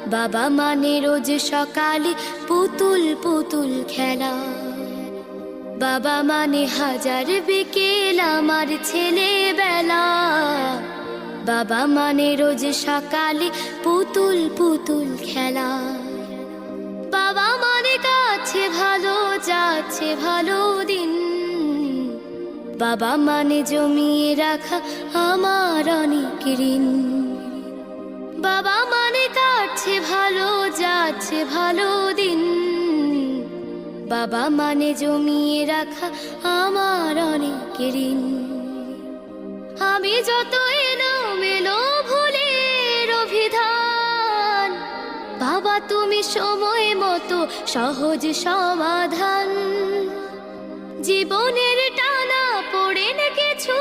বাবা মানে রোজ সকালে পুতুল পুতুল খেলা। বাবা মানে হাজার বিকেল আমার ছেলেবেলা। বাবা মানে রোজ সকালে পুতুল পুতুল খেলা। বাবা মানে কাছে ভালো যাচ্ছে ভালো দিন। বাবা মানে জমিয়ে রাখা আমার অনেক ঋণ। বাবা মানে কাটছে ভালো যাচ্ছে ভালো দিন। বাবা মানে জমিয়ে রাখা আমার অনেক ঋণ। আমি যত এলোমেলো ভুলের অভিধান, বাবা তুমি সময় মতো সহজ সমাধান। জীবনের টানা পড়ে না কিছু